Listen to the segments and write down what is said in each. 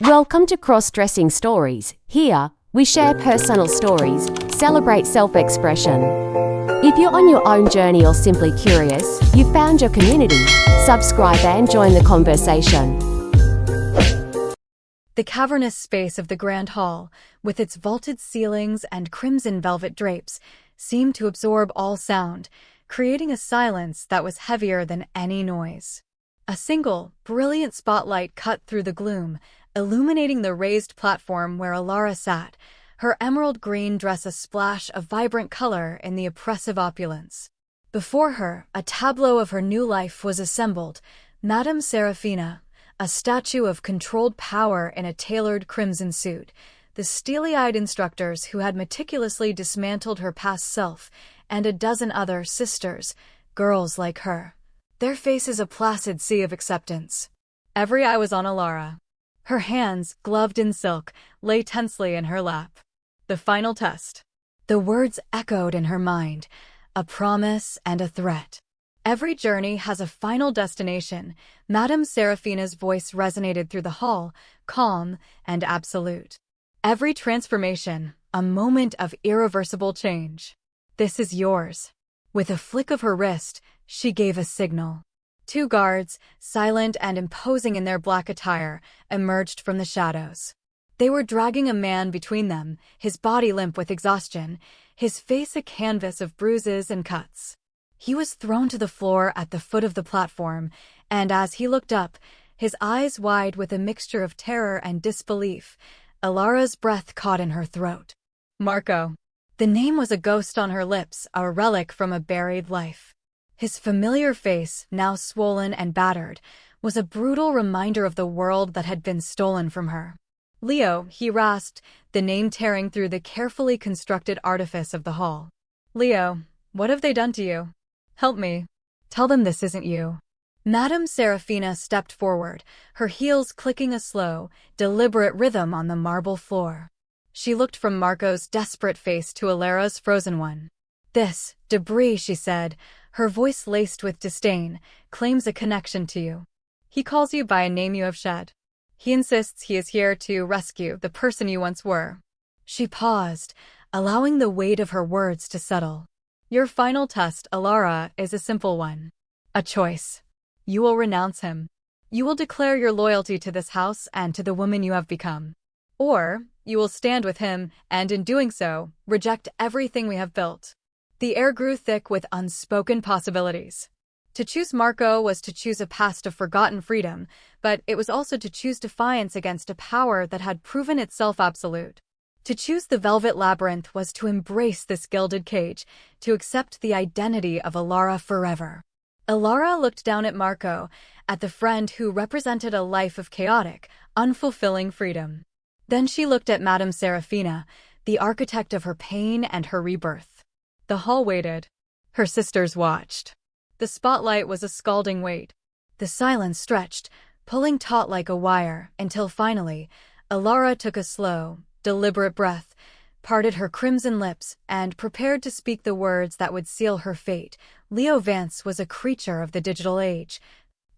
Welcome to Crossdressing Stories. Here, we share personal stories, celebrate self-expression. If you're on your own journey or simply curious, you've found your community. Subscribe and join the conversation. The cavernous space of the Grand Hall, with its vaulted ceilings and crimson velvet drapes, seemed to absorb all sound, creating a silence that was heavier than any noise. A single, brilliant spotlight cut through the gloom, illuminating the raised platform where Alara sat, her emerald green dress a splash of vibrant color in the oppressive opulence. Before her, a tableau of her new life was assembled, Madame Seraphina, a statue of controlled power in a tailored crimson suit, the steely-eyed instructors who had meticulously dismantled her past self, and a dozen other sisters, girls like her. Their faces a placid sea of acceptance. Every eye was on Alara. Her hands, gloved in silk, lay tensely in her lap. The final test. The words echoed in her mind, a promise and a threat. Every journey has a final destination. Madame Seraphina's voice resonated through the hall, calm and absolute. Every transformation, a moment of irreversible change. This is yours. With a flick of her wrist, she gave a signal. Two guards, silent and imposing in their black attire, emerged from the shadows. They were dragging a man between them, his body limp with exhaustion, his face a canvas of bruises and cuts. He was thrown to the floor at the foot of the platform, and as he looked up, his eyes wide with a mixture of terror and disbelief, Alara's breath caught in her throat. Marco. The name was a ghost on her lips, a relic from a buried life. His familiar face, now swollen and battered, was a brutal reminder of the world that had been stolen from her. Leo, he rasped, the name tearing through the carefully constructed artifice of the hall. Leo, what have they done to you? Help me. Tell them this isn't you. Madame Seraphina stepped forward, her heels clicking a slow, deliberate rhythm on the marble floor. She looked from Marco's desperate face to Alara's frozen one. This, debris, she said, her voice laced with disdain, claims a connection to you. He calls you by a name you have shed. He insists he is here to rescue the person you once were. She paused, allowing the weight of her words to settle. Your final test, Alara, is a simple one. A choice. You will renounce him. You will declare your loyalty to this house and to the woman you have become. Or, you will stand with him, and in doing so, reject everything we have built. The air grew thick with unspoken possibilities. To choose Marco was to choose a past of forgotten freedom, but it was also to choose defiance against a power that had proven itself absolute. To choose the velvet labyrinth was to embrace this gilded cage, to accept the identity of Alara forever. Alara looked down at Marco, at the friend who represented a life of chaotic, unfulfilling freedom. Then she looked at Madame Seraphina, the architect of her pain and her rebirth. The hall waited. Her sisters watched. The spotlight was a scalding weight. The silence stretched, pulling taut like a wire, until finally, Alara took a slow, deliberate breath, parted her crimson lips, and prepared to speak the words that would seal her fate. Leo Vance was a creature of the digital age,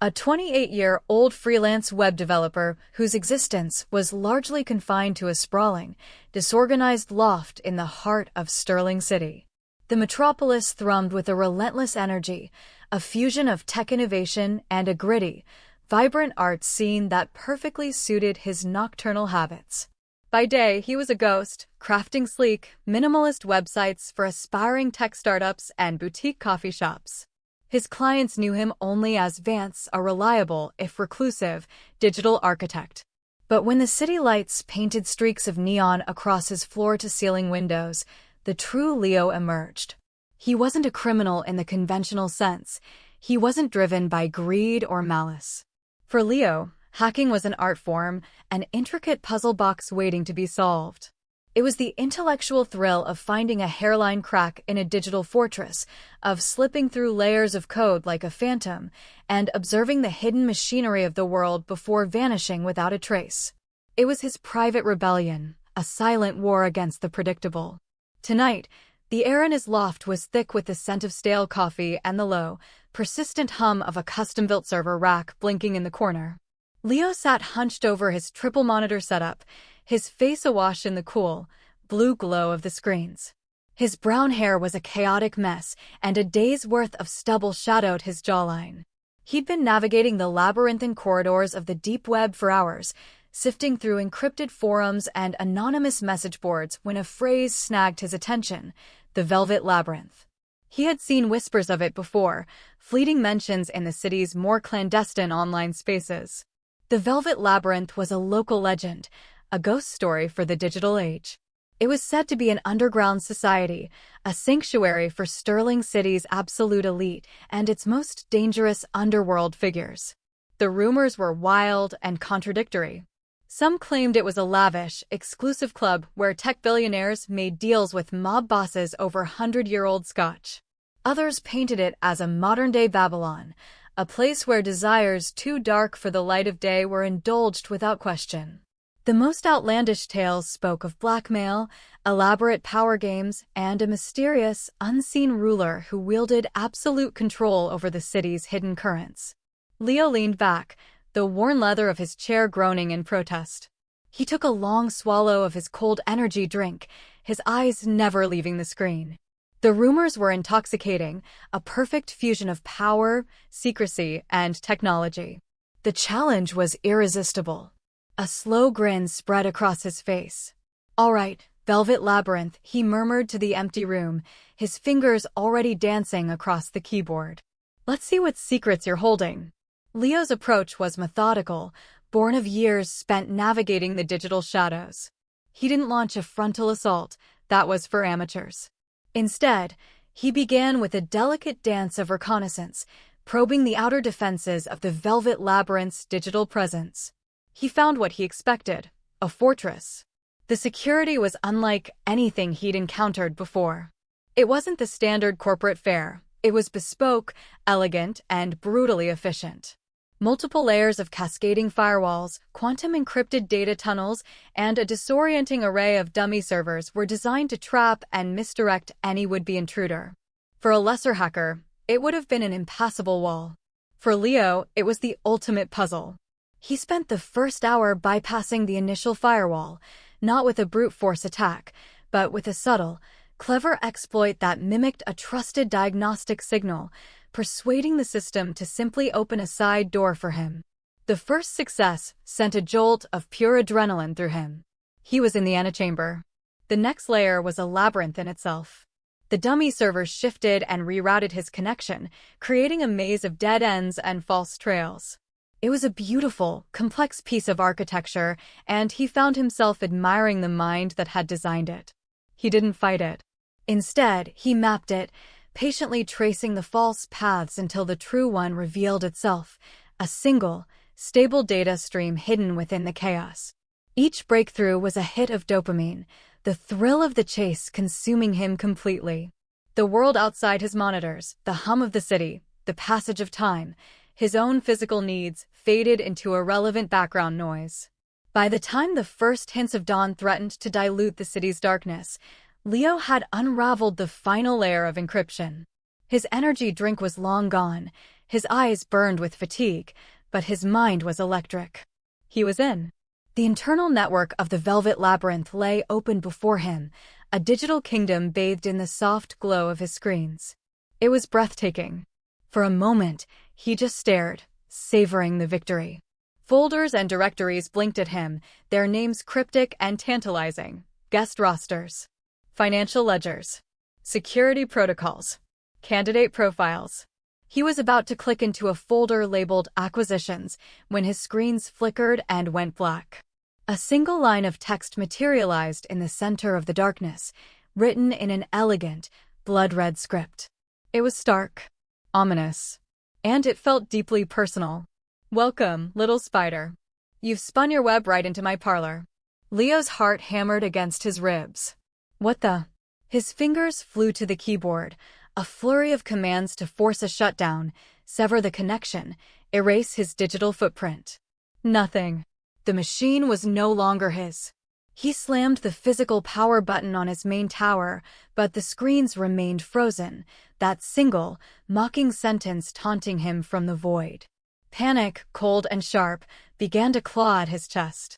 a 28-year-old freelance web developer whose existence was largely confined to a sprawling, disorganized loft in the heart of Sterling City. The metropolis thrummed with a relentless energy, a fusion of tech innovation and a gritty, vibrant art scene that perfectly suited his nocturnal habits. By day, he was a ghost, crafting sleek, minimalist websites for aspiring tech startups and boutique coffee shops. His clients knew him only as Vance, a reliable, if reclusive, digital architect. But when the city lights painted streaks of neon across his floor-to-ceiling windows, the true Leo emerged. He wasn't a criminal in the conventional sense. He wasn't driven by greed or malice. For Leo, hacking was an art form, an intricate puzzle box waiting to be solved. It was the intellectual thrill of finding a hairline crack in a digital fortress, of slipping through layers of code like a phantom, and observing the hidden machinery of the world before vanishing without a trace. It was his private rebellion, a silent war against the predictable. Tonight, the air in his loft was thick with the scent of stale coffee and the low, persistent hum of a custom-built server rack blinking in the corner. Leo sat hunched over his triple monitor setup, his face awash in the cool, blue glow of the screens. His brown hair was a chaotic mess, and a day's worth of stubble shadowed his jawline. He'd been navigating the labyrinthine corridors of the deep web for hours, sifting through encrypted forums and anonymous message boards when a phrase snagged his attention: the Velvet Labyrinth. He had seen whispers of it before, fleeting mentions in the city's more clandestine online spaces. The Velvet Labyrinth was a local legend, a ghost story for the digital age. It was said to be an underground society, a sanctuary for Sterling City's absolute elite and its most dangerous underworld figures. The rumors were wild and contradictory. Some claimed it was a lavish, exclusive club where tech billionaires made deals with mob bosses over 100-year-old scotch. Others painted it as a modern-day Babylon, a place where desires too dark for the light of day were indulged without question. The most outlandish tales spoke of blackmail, elaborate power games, and a mysterious, unseen ruler who wielded absolute control over the city's hidden currents. Leo leaned back, the worn leather of his chair groaning in protest. He took a long swallow of his cold energy drink, his eyes never leaving the screen. The rumors were intoxicating, a perfect fusion of power, secrecy, and technology. The challenge was irresistible. A slow grin spread across his face. "All right, Velvet Labyrinth," he murmured to the empty room, his fingers already dancing across the keyboard. "Let's see what secrets you're holding." Leo's approach was methodical, born of years spent navigating the digital shadows. He didn't launch a frontal assault, that was for amateurs. Instead, he began with a delicate dance of reconnaissance, probing the outer defenses of the Velvet Labyrinth's digital presence. He found what he expected: a fortress. The security was unlike anything he'd encountered before. It wasn't the standard corporate fare. It was bespoke, elegant, and brutally efficient. Multiple layers of cascading firewalls, quantum-encrypted data tunnels, and a disorienting array of dummy servers were designed to trap and misdirect any would-be intruder. For a lesser hacker, it would have been an impassable wall. For Leo, it was the ultimate puzzle. He spent the first hour bypassing the initial firewall, not with a brute force attack, but with a subtle, clever exploit that mimicked a trusted diagnostic signal, persuading the system to simply open a side door for him. The first success sent a jolt of pure adrenaline through him. He was in the antechamber. The next layer was a labyrinth in itself. The dummy servers shifted and rerouted his connection, creating a maze of dead ends and false trails. It was a beautiful, complex piece of architecture, and he found himself admiring the mind that had designed it. He didn't fight it. Instead, he mapped it, patiently tracing the false paths until the true one revealed itself, a single, stable data stream hidden within the chaos. Each breakthrough was a hit of dopamine, the thrill of the chase consuming him completely. The world outside his monitors, the hum of the city, the passage of time, his own physical needs faded into irrelevant background noise. By the time the first hints of dawn threatened to dilute the city's darkness, Leo had unraveled the final layer of encryption. His energy drink was long gone, his eyes burned with fatigue, but his mind was electric. He was in. The internal network of the Velvet Labyrinth lay open before him, a digital kingdom bathed in the soft glow of his screens. It was breathtaking. For a moment, he just stared, savoring the victory. Folders and directories blinked at him, their names cryptic and tantalizing: guest rosters, financial ledgers, security protocols, candidate profiles. He was about to click into a folder labeled Acquisitions when his screens flickered and went black. A single line of text materialized in the center of the darkness, written in an elegant, blood-red script. It was stark, ominous, and it felt deeply personal. "Welcome, little spider. You've spun your web right into my parlor." Leo's heart hammered against his ribs. What the? His fingers flew to the keyboard, a flurry of commands to force a shutdown, sever the connection, erase his digital footprint. Nothing. The machine was no longer his. He slammed the physical power button on his main tower, but the screens remained frozen, that single, mocking sentence taunting him from the void. Panic, cold and sharp, began to claw at his chest.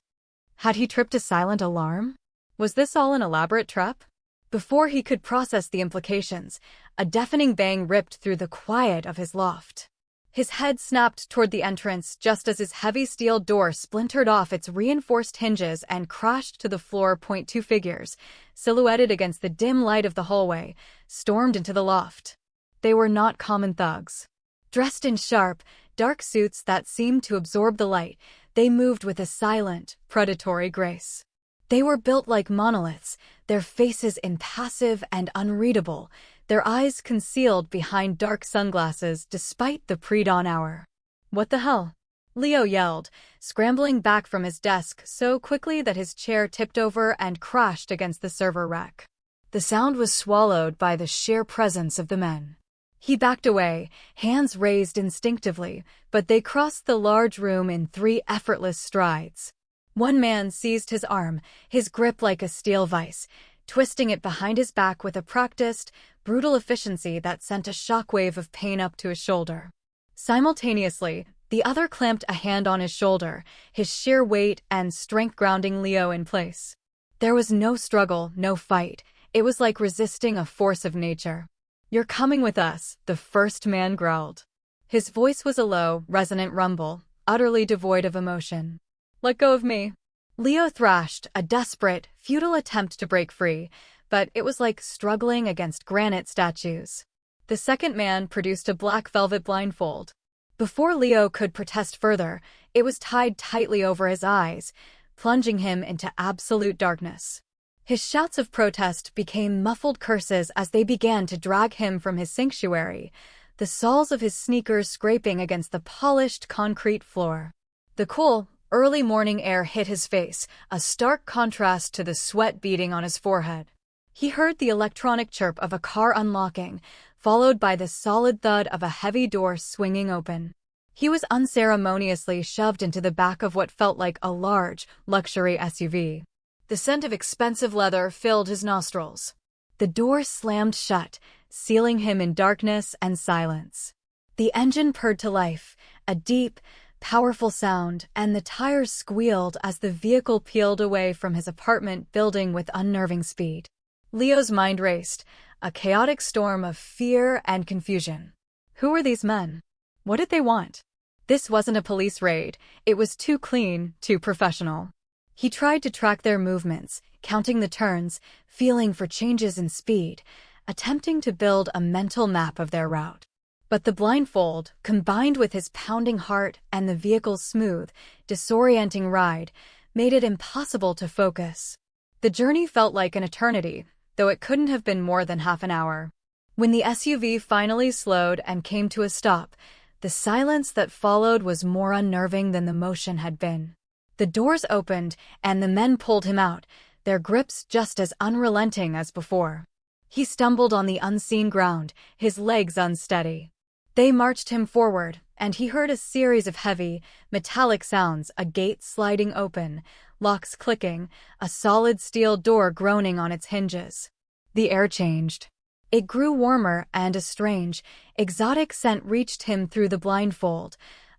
Had he tripped a silent alarm? Was this all an elaborate trap? Before he could process the implications, a deafening bang ripped through the quiet of his loft. His head snapped toward the entrance just as his heavy steel door splintered off its reinforced hinges and crashed to the floor. Two figures, silhouetted against the dim light of the hallway, stormed into the loft. They were not common thugs. Dressed in sharp, dark suits that seemed to absorb the light, they moved with a silent, predatory grace. They were built like monoliths, their faces impassive and unreadable, their eyes concealed behind dark sunglasses despite the pre-dawn hour. "What the hell?" Leo yelled, scrambling back from his desk so quickly that his chair tipped over and crashed against the server rack. The sound was swallowed by the sheer presence of the men. He backed away, hands raised instinctively, but they crossed the large room in 3 effortless strides. One man seized his arm, his grip like a steel vise, twisting it behind his back with a practiced, brutal efficiency that sent a shockwave of pain up to his shoulder. Simultaneously, the other clamped a hand on his shoulder, his sheer weight and strength grounding Leo in place. There was no struggle, no fight. It was like resisting a force of nature. "You're coming with us," the first man growled. His voice was a low, resonant rumble, utterly devoid of emotion. "Let go of me," Leo thrashed, a desperate, futile attempt to break free, but it was like struggling against granite statues. The second man produced a black velvet blindfold. Before Leo could protest further, it was tied tightly over his eyes, plunging him into absolute darkness. His shouts of protest became muffled curses as they began to drag him from his sanctuary, the soles of his sneakers scraping against the polished concrete floor. The cool, early morning air hit his face, a stark contrast to the sweat beading on his forehead. He heard the electronic chirp of a car unlocking, followed by the solid thud of a heavy door swinging open. He was unceremoniously shoved into the back of what felt like a large, luxury SUV. The scent of expensive leather filled his nostrils. The door slammed shut, sealing him in darkness and silence. The engine purred to life, a deep, powerful sound, and the tires squealed as the vehicle peeled away from his apartment building with unnerving speed. Leo's mind raced, a chaotic storm of fear and confusion. Who were these men? What did they want? This wasn't a police raid. It was too clean, too professional. He tried to track their movements, counting the turns, feeling for changes in speed, attempting to build a mental map of their route. But the blindfold, combined with his pounding heart and the vehicle's smooth, disorienting ride, made it impossible to focus. The journey felt like an eternity, though it couldn't have been more than half an hour. When the SUV finally slowed and came to a stop, the silence that followed was more unnerving than the motion had been. The doors opened, and the men pulled him out, their grips just as unrelenting as before. He stumbled on the unseen ground, his legs unsteady. They marched him forward, and he heard a series of heavy, metallic sounds, a gate sliding open, locks clicking, a solid steel door groaning on its hinges. The air changed. It grew warmer, and a strange, exotic scent reached him through the blindfold,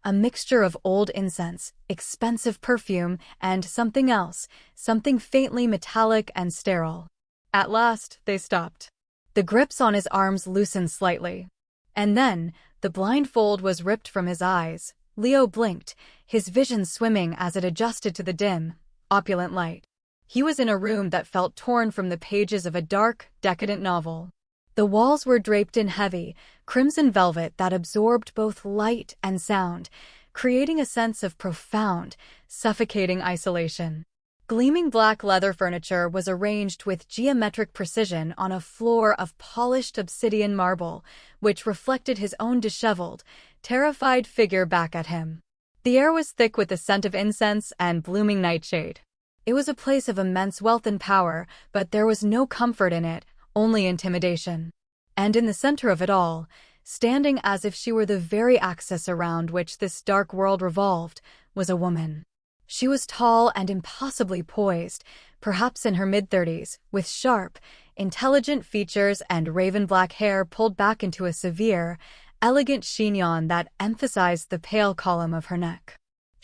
a mixture of old incense, expensive perfume, and something else, something faintly metallic and sterile. At last, they stopped. The grips on his arms loosened slightly. And then, the blindfold was ripped from his eyes. Leo blinked, his vision swimming as it adjusted to the dim, opulent light. He was in a room that felt torn from the pages of a dark, decadent novel. The walls were draped in heavy, crimson velvet that absorbed both light and sound, creating a sense of profound, suffocating isolation. Gleaming black leather furniture was arranged with geometric precision on a floor of polished obsidian marble, which reflected his own disheveled, terrified figure back at him. The air was thick with the scent of incense and blooming nightshade. It was a place of immense wealth and power, but there was no comfort in it, only intimidation. And in the center of it all, standing as if she were the very axis around which this dark world revolved, was a woman. She was tall and impossibly poised, perhaps in her mid-30s, with sharp, intelligent features and raven black hair pulled back into a severe, elegant chignon that emphasized the pale column of her neck.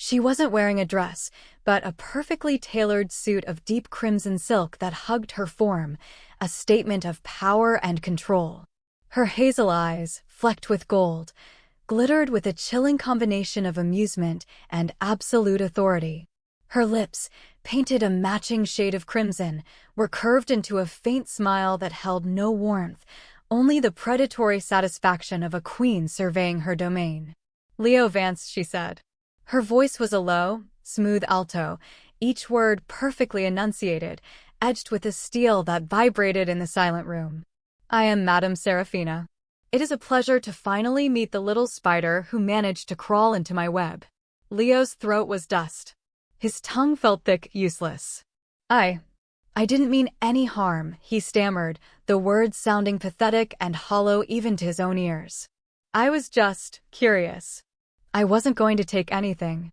She wasn't wearing a dress, but a perfectly tailored suit of deep crimson silk that hugged her form, a statement of power and control. Her hazel eyes, flecked with gold, glittered with a chilling combination of amusement and absolute authority. Her lips, painted a matching shade of crimson, were curved into a faint smile that held no warmth, only the predatory satisfaction of a queen surveying her domain. "Leo Vance," she said. Her voice was a low, smooth alto, each word perfectly enunciated, edged with a steel that vibrated in the silent room. "I am Madame Serafina. It is a pleasure to finally meet the little spider who managed to crawl into my web." Leo's throat was dust. His tongue felt thick, useless. I didn't mean any harm," he stammered, the words sounding pathetic and hollow even to his own ears. "I was just curious. I wasn't going to take anything.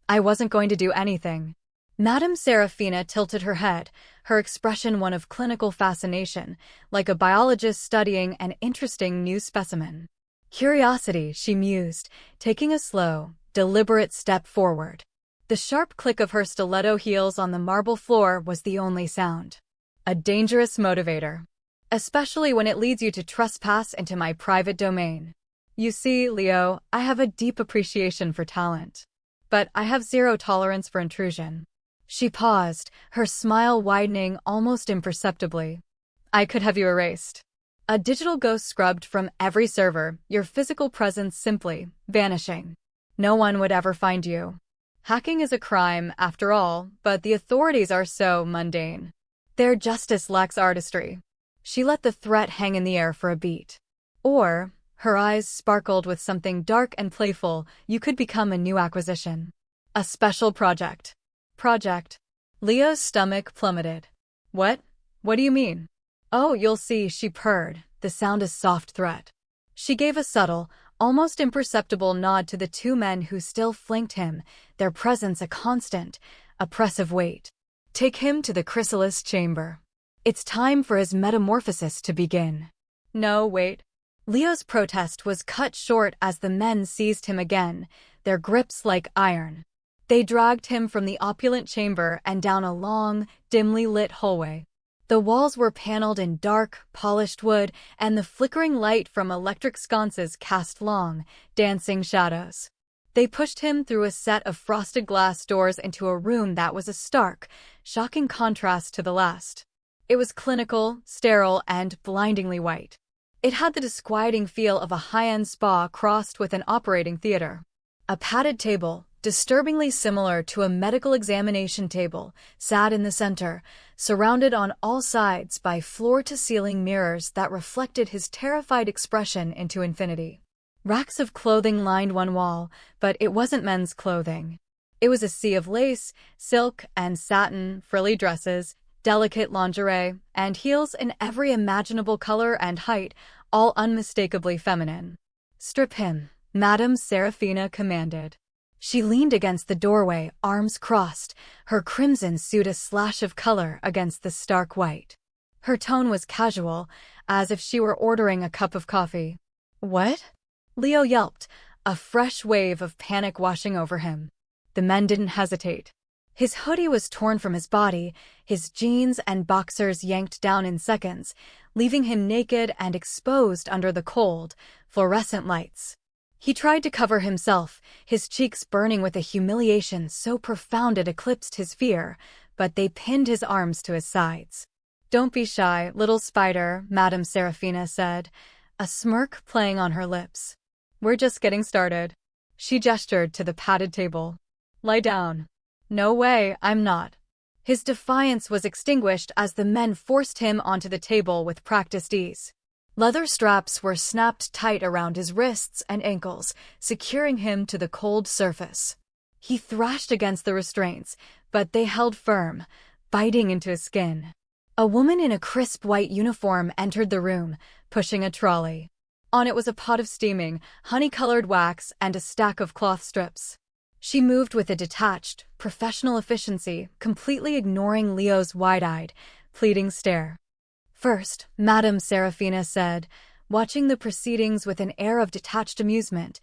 I wasn't going to do anything." Madame Serafina tilted her head, her expression one of clinical fascination, like a biologist studying an interesting new specimen. "Curiosity," she mused, taking a slow, deliberate step forward. The sharp click of her stiletto heels on the marble floor was the only sound. "A dangerous motivator. Especially when it leads you to trespass into my private domain. You see, Leo, I have a deep appreciation for talent. But I have zero tolerance for intrusion." She paused, her smile widening almost imperceptibly. "I could have you erased. A digital ghost scrubbed from every server, your physical presence simply vanishing. No one would ever find you. Hacking is a crime, after all, but the authorities are so mundane. Their justice lacks artistry." She let the threat hang in the air for a beat. "Or," her eyes sparkled with something dark and playful, "you could become a new acquisition. A special project." "Project?" Leo's stomach plummeted. What do you mean?" "Oh, you'll see," she purred, the sound a soft threat. She gave a subtle, almost imperceptible nod to the two men who still flanked him, their presence a constant, oppressive weight. "Take him to the chrysalis chamber. It's time for his metamorphosis to begin." "No, wait." Leo's protest was cut short as the men seized him again, their grips like iron. They dragged him from the opulent chamber and down a long, dimly lit hallway. The walls were paneled in dark, polished wood, and the flickering light from electric sconces cast long, dancing shadows. They pushed him through a set of frosted glass doors into a room that was a stark, shocking contrast to the last. It was clinical, sterile, and blindingly white. It had the disquieting feel of a high-end spa crossed with an operating theater. A padded table, disturbingly similar to a medical examination table, sat in the center, surrounded on all sides by floor-to-ceiling mirrors that reflected his terrified expression into infinity. Racks of clothing lined one wall, but it wasn't men's clothing. It was a sea of lace, silk, and satin, frilly dresses, delicate lingerie, and heels in every imaginable color and height, all unmistakably feminine. "Strip him," Madame Serafina commanded. She leaned against the doorway, arms crossed, her crimson suit a slash of color against the stark white. Her tone was casual, as if she were ordering a cup of coffee. "What?" Leo yelped, a fresh wave of panic washing over him. The men didn't hesitate. His hoodie was torn from his body, his jeans and boxers yanked down in seconds, leaving him naked and exposed under the cold, fluorescent lights. He tried to cover himself, his cheeks burning with a humiliation so profound it eclipsed his fear, but they pinned his arms to his sides. "Don't be shy, little spider," Madame Serafina said, a smirk playing on her lips. "We're just getting started." She gestured to the padded table. "Lie down." "No way, I'm not." His defiance was extinguished as the men forced him onto the table with practiced ease. Leather straps were snapped tight around his wrists and ankles, securing him to the cold surface. He thrashed against the restraints, but they held firm, biting into his skin. A woman in a crisp white uniform entered the room, pushing a trolley. On it was a pot of steaming, honey-colored wax and a stack of cloth strips. She moved with a detached, professional efficiency, completely ignoring Leo's wide-eyed, pleading stare. "First," Madame Serafina said, watching the proceedings with an air of detached amusement,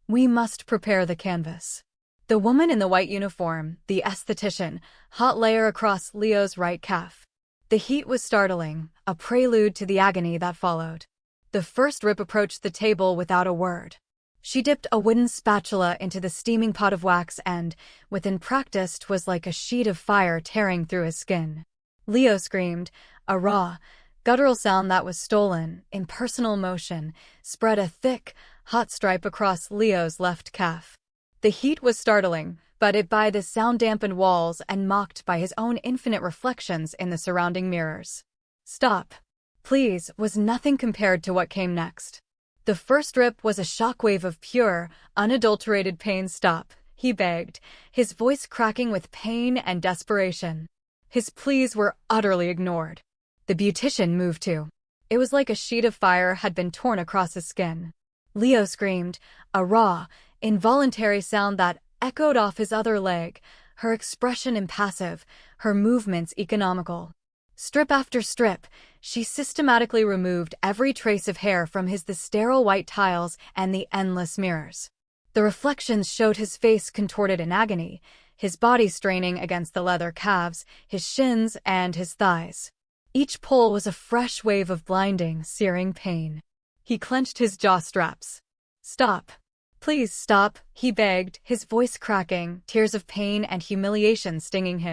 "we must prepare the canvas." The woman in the white uniform, the esthetician, hot layer across Leo's right calf. The heat was startling, a prelude to the agony that followed. The first rip approached the table without a word. She dipped a wooden spatula into the steaming pot of wax and, within practice, 'twas like a sheet of fire tearing through his skin. Leo screamed, a raw, guttural sound that was stolen, impersonal motion, spread a thick, hot stripe across Leo's left calf. The heat was startling, but it by the sound-dampened walls and mocked by his own infinite reflections in the surrounding mirrors. Stop, please, was nothing compared to what came next. The first rip was a shockwave of pure, unadulterated pain. Stop, he begged, his voice cracking with pain and desperation. His pleas were utterly ignored. The beautician moved too. It was like a sheet of fire had been torn across his skin. Leo screamed, a raw, involuntary sound that echoed off his other leg, her expression impassive, her movements economical. Strip after strip, she systematically removed every trace of hair from the sterile white tiles and the endless mirrors. The reflections showed his face contorted in agony, his body straining against the leather calves, his shins, and his thighs. Each pull was a fresh wave of blinding, searing pain. He clenched his jaw straps. Stop. Please stop, he begged, his voice cracking, tears of pain and humiliation stinging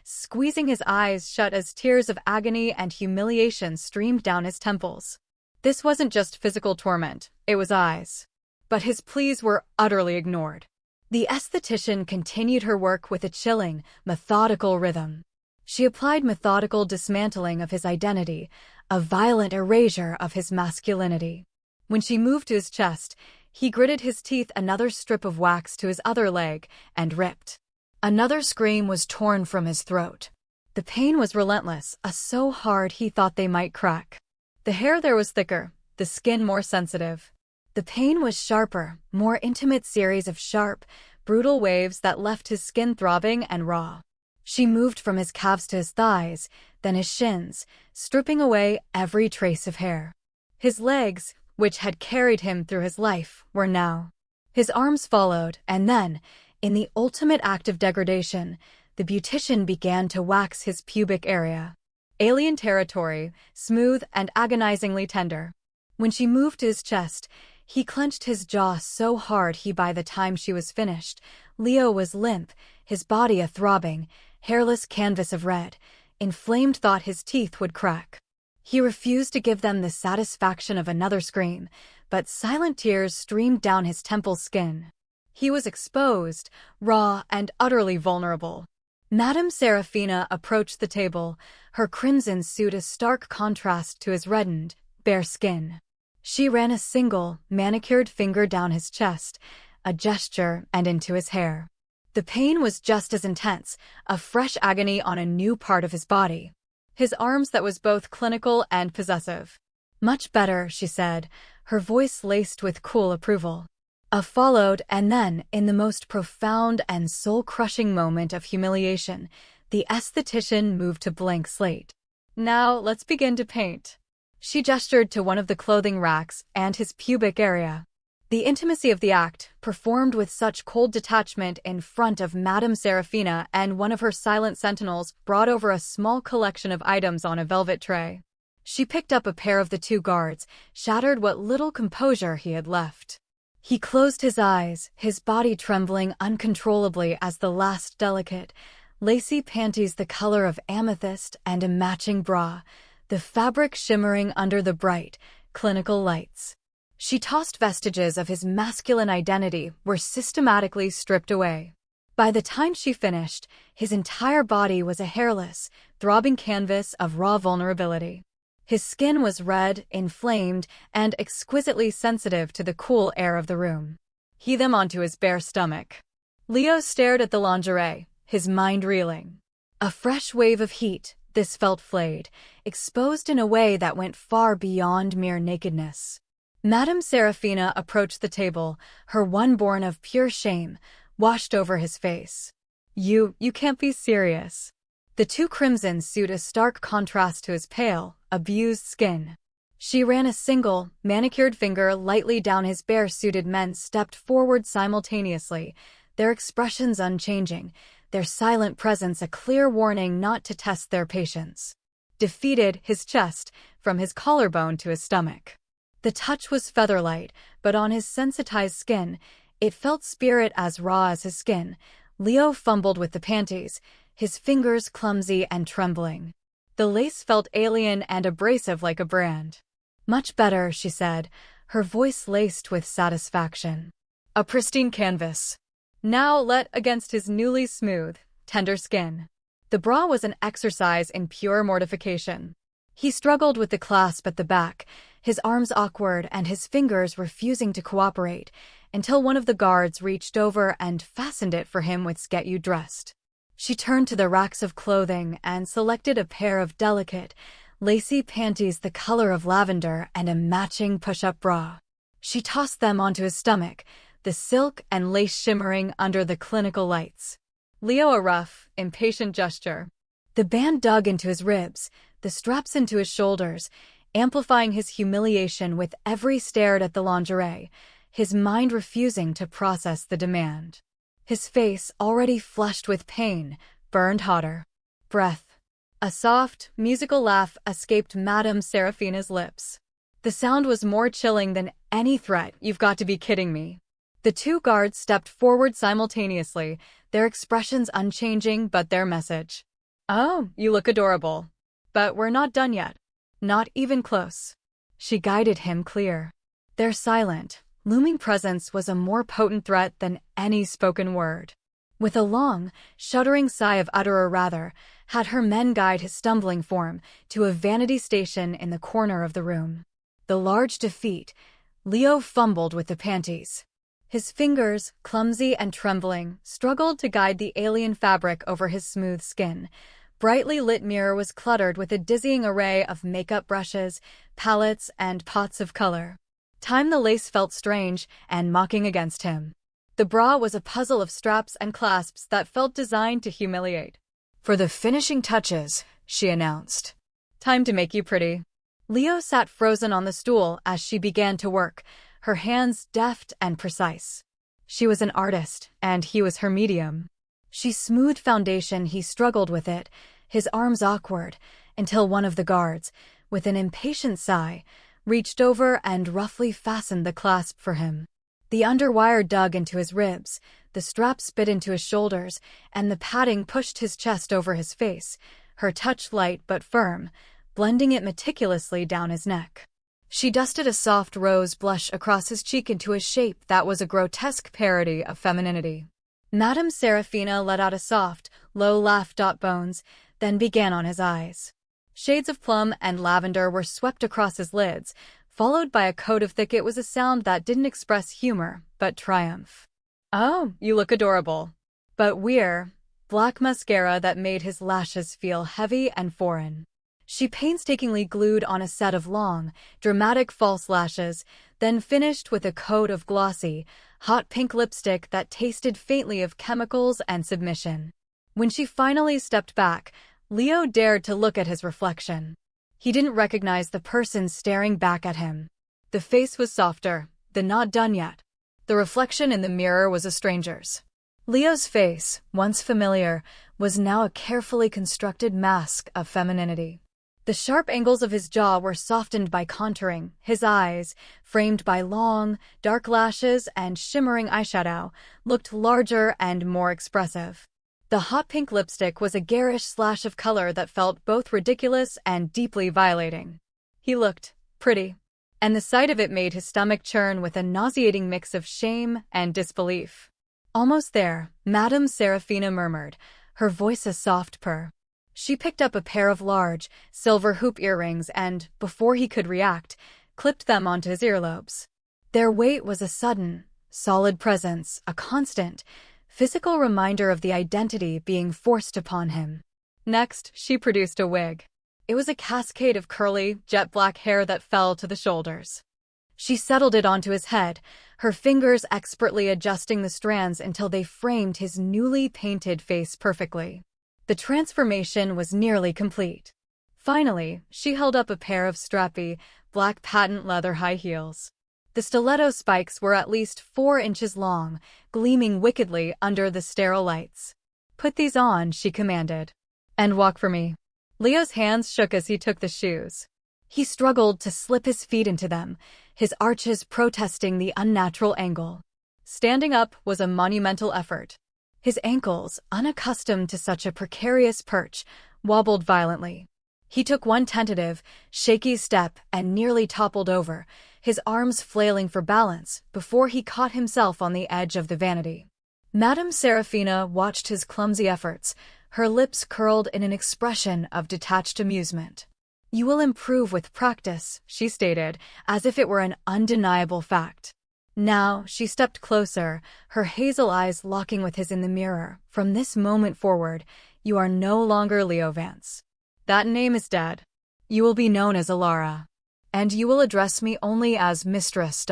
squeezing his eyes shut as tears of agony and humiliation streamed down his temples. This wasn't just physical torment, it was eyes. But his pleas were utterly ignored. The esthetician continued her work with a chilling, methodical rhythm. She applied methodical dismantling of his identity, a violent erasure of his masculinity. When she moved to his chest, he gritted his teeth, another strip of wax to his other leg, and ripped. Another scream was torn from his throat. The pain was relentless, so hard he thought they might crack. The hair there was thicker, the skin more sensitive. The pain was sharper, more intimate series of sharp, brutal waves that left his skin throbbing and raw. She moved from his calves to his thighs, then his shins, stripping away every trace of hair. His legs, which had carried him through his life, were now. His arms followed, and then, in the ultimate act of degradation, the beautician began to wax his pubic area. Alien territory, smooth and agonizingly tender. When she moved to his chest, he clenched his jaw so hard by the time she was finished, Leo was limp, his body a throbbing, hairless canvas of red, inflamed, thought his teeth would crack. He refused to give them the satisfaction of another scream, but silent tears streamed down his temple skin. He was exposed, raw, and utterly vulnerable. Madame Serafina approached the table, her crimson suit a stark contrast to his reddened, bare skin. She ran a single, manicured finger down his chest, a gesture, and into his hair. The pain was just as intense, a fresh agony on a new part of his body. His arms that was both clinical and possessive. Much better, she said, her voice laced with cool approval. Followed, and then, in the most profound and soul-crushing moment of humiliation, the esthetician moved to blank slate. Now, let's begin to paint. She gestured to one of the clothing racks and his pubic area. The intimacy of the act, performed with such cold detachment in front of Madame Serafina and one of her silent sentinels, brought over a small collection of items on a velvet tray. She picked up a pair of the two guards, shattered what little composure he had left. He closed his eyes, his body trembling uncontrollably as the last delicate, lacy panties the color of amethyst and a matching bra, the fabric shimmering under the bright, clinical lights. She tossed vestiges of his masculine identity were systematically stripped away. By the time she finished, his entire body was a hairless, throbbing canvas of raw vulnerability. His skin was red, inflamed, and exquisitely sensitive to the cool air of the room. He them onto his bare stomach. Leo stared at the lingerie, his mind reeling. A fresh wave of heat, this felt flayed, exposed in a way that went far beyond mere nakedness. Madame Serafina approached the table, her one born of pure shame, washed over his face. You can't be serious. The two crimson suit a stark contrast to his pale, abused skin. She ran a single, manicured finger lightly down his bare-suited men stepped forward simultaneously, their expressions unchanging, their silent presence a clear warning not to test their patience. Defeated, his chest, from his collarbone to his stomach. The touch was featherlight, but on his sensitized skin, it felt spirit as raw as his skin. Leo fumbled with the panties, his fingers clumsy and trembling. The lace felt alien and abrasive like a brand. "Much better," she said, her voice laced with satisfaction. A pristine canvas. Now let against his newly smooth, tender skin. The bra was an exercise in pure mortification. He struggled with the clasp at the back, his arms awkward and his fingers refusing to cooperate, until one of the guards reached over and fastened it for him with "Get you dressed." She turned to the racks of clothing and selected a pair of delicate, lacy panties the color of lavender and a matching push-up bra. She tossed them onto his stomach, the silk and lace shimmering under the clinical lights. Leo a rough, impatient gesture. The band dug into his ribs, the straps into his shoulders, amplifying his humiliation with every stare at the lingerie, his mind refusing to process the demand. His face, already flushed with pain, burned hotter. Breath. A soft, musical laugh escaped Madame Serafina's lips. The sound was more chilling than any threat. "You've got to be kidding me." The two guards stepped forward simultaneously, their expressions unchanging but their message. "Oh, you look adorable. But we're not done yet. Not even close." She guided him clear. Their silent, looming presence was a more potent threat than any spoken word. With a long, shuddering sigh of utter rather, had her men guide his stumbling form to a vanity station in the corner of the room. The large defeat, Leo fumbled with the panties. His fingers, clumsy and trembling, struggled to guide the alien fabric over his smooth skin. Brightly lit mirror was cluttered with a dizzying array of makeup brushes, palettes, and pots of color. The lace felt strange and mocking against him. The bra was a puzzle of straps and clasps that felt designed to humiliate. "For the finishing touches," she announced. "Time to make you pretty." Leo sat frozen on the stool as she began to work, her hands deft and precise. She was an artist, and he was her medium. She smoothed foundation, he struggled with it, his arms awkward, until one of the guards, with an impatient sigh, reached over and roughly fastened the clasp for him. The underwire dug into his ribs, the straps bit into his shoulders, and the padding pushed his chest over his face, her touch light but firm, blending it meticulously down his neck. She dusted a soft rose blush across his cheek into a shape that was a grotesque parody of femininity. Madame Serafina let out a soft, low laugh. Bones, then began on his eyes. Shades of plum and lavender were swept across his lids, followed by a coat of thick. It was a sound that didn't express humor, but triumph. "Oh, you look adorable." But weird, black mascara that made his lashes feel heavy and foreign. She painstakingly glued on a set of long, dramatic false lashes, then finished with a coat of glossy, hot pink lipstick that tasted faintly of chemicals and submission. When she finally stepped back, Leo dared to look at his reflection. He didn't recognize the person staring back at him. The face was softer, the not done yet. The reflection in the mirror was a stranger's. Leo's face, once familiar, was now a carefully constructed mask of femininity. The sharp angles of his jaw were softened by contouring, his eyes, framed by long, dark lashes and shimmering eyeshadow, looked larger and more expressive. The hot pink lipstick was a garish slash of color that felt both ridiculous and deeply violating. He looked pretty, and the sight of it made his stomach churn with a nauseating mix of shame and disbelief. "Almost there," Madame Serafina murmured, her voice a soft purr. She picked up a pair of large, silver hoop earrings and, before he could react, clipped them onto his earlobes. Their weight was a sudden, solid presence, a constant, physical reminder of the identity being forced upon him. Next, she produced a wig. It was a cascade of curly, jet-black hair that fell to the shoulders. She settled it onto his head, her fingers expertly adjusting the strands until they framed his newly painted face perfectly. The transformation was nearly complete. Finally, she held up a pair of strappy, black patent leather high heels. The stiletto spikes were at least 4 inches long, gleaming wickedly under the sterile lights. "Put these on," she commanded. "And walk for me." Leo's hands shook as he took the shoes. He struggled to slip his feet into them, his arches protesting the unnatural angle. Standing up was a monumental effort. His ankles, unaccustomed to such a precarious perch, wobbled violently. He took one tentative, shaky step and nearly toppled over, his arms flailing for balance, before he caught himself on the edge of the vanity. Madame Serafina watched his clumsy efforts, her lips curled in an expression of detached amusement. "You will improve with practice," she stated, as if it were an undeniable fact. Now, she stepped closer, her hazel eyes locking with his in the mirror. "From this moment forward, you are no longer Leo Vance. That name is dead. You will be known as Alara. And you will address me only as Mistress.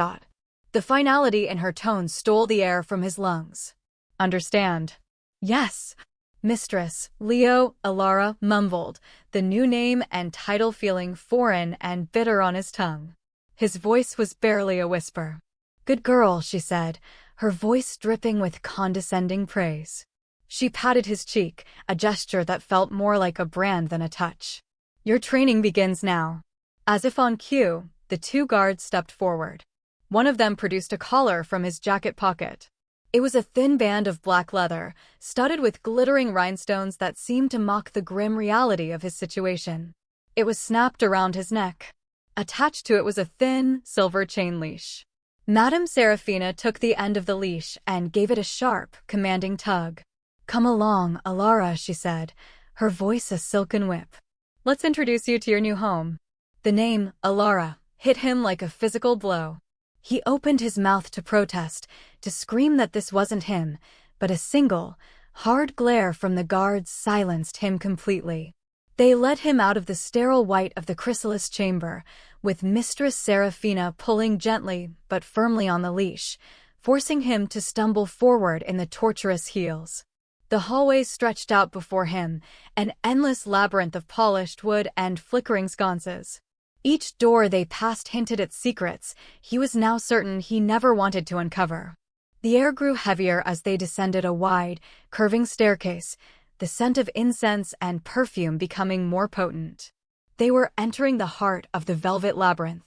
The finality in her tone stole the air from his lungs. "Understand?" "Yes, Mistress," Leo Alara mumbled, the new name and title feeling foreign and bitter on his tongue. His voice was barely a whisper. "Good girl," she said, her voice dripping with condescending praise. She patted his cheek, a gesture that felt more like a brand than a touch. "Your training begins now." As if on cue, the 2 guards stepped forward. One of them produced a collar from his jacket pocket. It was a thin band of black leather, studded with glittering rhinestones that seemed to mock the grim reality of his situation. It was snapped around his neck. Attached to it was a thin, silver chain leash. Madame Serafina took the end of the leash and gave it a sharp, commanding tug. "Come along, Alara," she said, her voice a silken whip. "Let's introduce you to your new home." The name, Alara, hit him like a physical blow. He opened his mouth to protest, to scream that this wasn't him, but a single, hard glare from the guards silenced him completely. They led him out of the sterile white of the chrysalis chamber, with Mistress Serafina pulling gently but firmly on the leash, forcing him to stumble forward in the tortuous heels. The hallway stretched out before him, an endless labyrinth of polished wood and flickering sconces. Each door they passed hinted at secrets he was now certain he never wanted to uncover. The air grew heavier as they descended a wide, curving staircase, the scent of incense and perfume becoming more potent. They were entering the heart of the velvet labyrinth.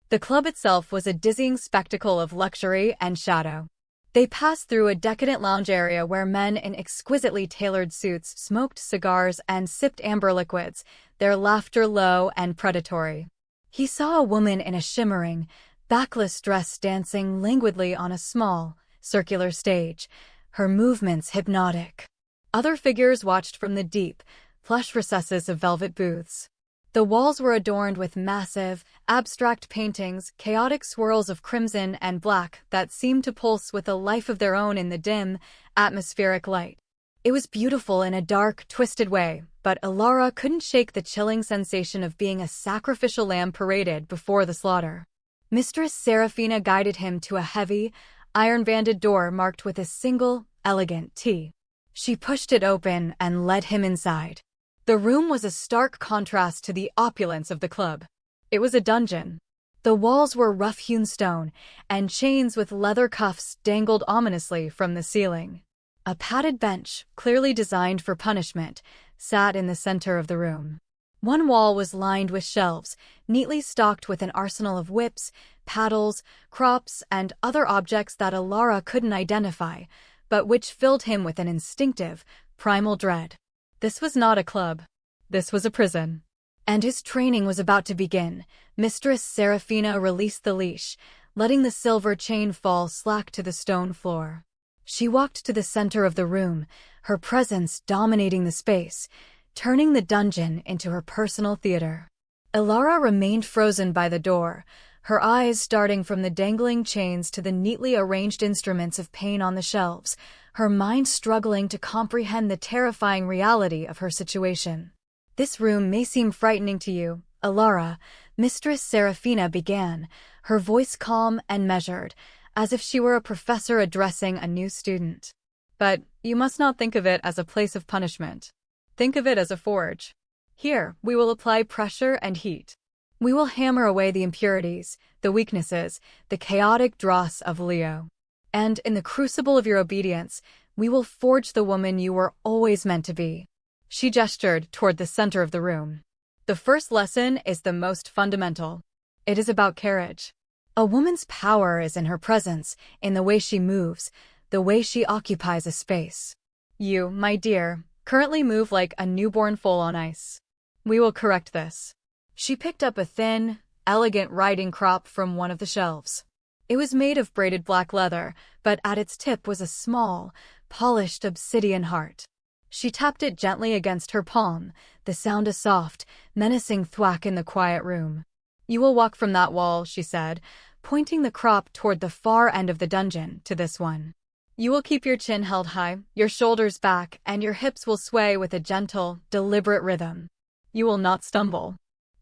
The club itself was a dizzying spectacle of luxury and shadow. They passed through a decadent lounge area where men in exquisitely tailored suits smoked cigars and sipped amber liquids, their laughter low and predatory. He saw a woman in a shimmering, backless dress dancing languidly on a small, circular stage, her movements hypnotic. Other figures watched from the deep, plush recesses of velvet booths. The walls were adorned with massive, abstract paintings, chaotic swirls of crimson and black that seemed to pulse with a life of their own in the dim, atmospheric light. It was beautiful in a dark, twisted way, but Alara couldn't shake the chilling sensation of being a sacrificial lamb paraded before the slaughter. Mistress Serafina guided him to a heavy, iron-banded door marked with a single, elegant T. She pushed it open and led him inside. The room was a stark contrast to the opulence of the club. It was a dungeon. The walls were rough-hewn stone, and chains with leather cuffs dangled ominously from the ceiling. A padded bench, clearly designed for punishment, sat in the center of the room. One wall was lined with shelves, neatly stocked with an arsenal of whips, paddles, crops, and other objects that Alara couldn't identify, but which filled him with an instinctive, primal dread. This was not a club. This was a prison. And his training was about to begin. Mistress Serafina released the leash, letting the silver chain fall slack to the stone floor. She walked to the center of the room, her presence dominating the space, turning the dungeon into her personal theater. Alara remained frozen by the door, her eyes starting from the dangling chains to the neatly arranged instruments of pain on the shelves, her mind struggling to comprehend the terrifying reality of her situation. "This room may seem frightening to you, Alara," Mistress Serafina began, her voice calm and measured, as if she were a professor addressing a new student. "But you must not think of it as a place of punishment. Think of it as a forge. Here, we will apply pressure and heat. We will hammer away the impurities, the weaknesses, the chaotic dross of Leo. And in the crucible of your obedience, we will forge the woman you were always meant to be. She gestured toward the center of the room. The first lesson is the most fundamental. It is about carriage. A woman's power is in her presence, in the way she moves, the way she occupies a space. You, my dear, currently move like a newborn foal on ice. We will correct this. She picked up a thin, elegant riding crop from one of the shelves. It was made of braided black leather, but at its tip was a small, polished obsidian heart. She tapped it gently against her palm, the sound a soft, menacing thwack in the quiet room. You will walk from that wall, she said, pointing the crop toward the far end of the dungeon to this one. You will keep your chin held high, your shoulders back, and your hips will sway with a gentle, deliberate rhythm. You will not stumble.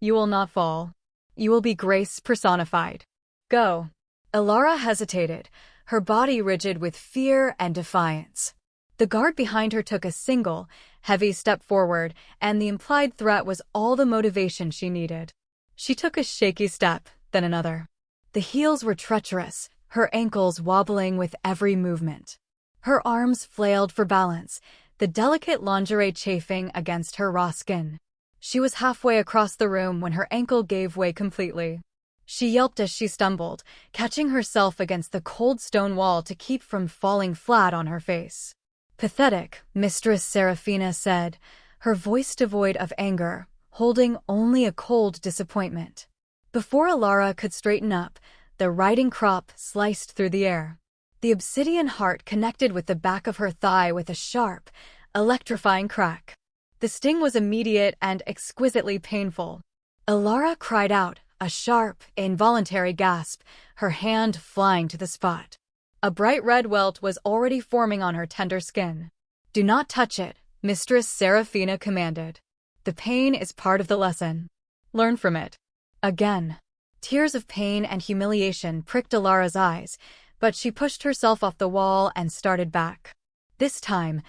You will not fall. You will be grace personified. Go. Alara hesitated, her body rigid with fear and defiance. The guard behind her took a single, heavy step forward, and the implied threat was all the motivation she needed. She took a shaky step, then another. The heels were treacherous, her ankles wobbling with every movement. Her arms flailed for balance, the delicate lingerie chafing against her raw skin. She was halfway across the room when her ankle gave way completely. She yelped as she stumbled, catching herself against the cold stone wall to keep from falling flat on her face. Pathetic, Mistress Seraphina said, her voice devoid of anger, holding only a cold disappointment. Before Alara could straighten up, the riding crop sliced through the air. The obsidian heart connected with the back of her thigh with a sharp, electrifying crack. The sting was immediate and exquisitely painful. Alara cried out, a sharp, involuntary gasp, her hand flying to the spot. A bright red welt was already forming on her tender skin. Do not touch it, Mistress Seraphina commanded. The pain is part of the lesson. Learn from it. Again. Tears of pain and humiliation pricked Alara's eyes, but she pushed herself off the wall and started back. This time,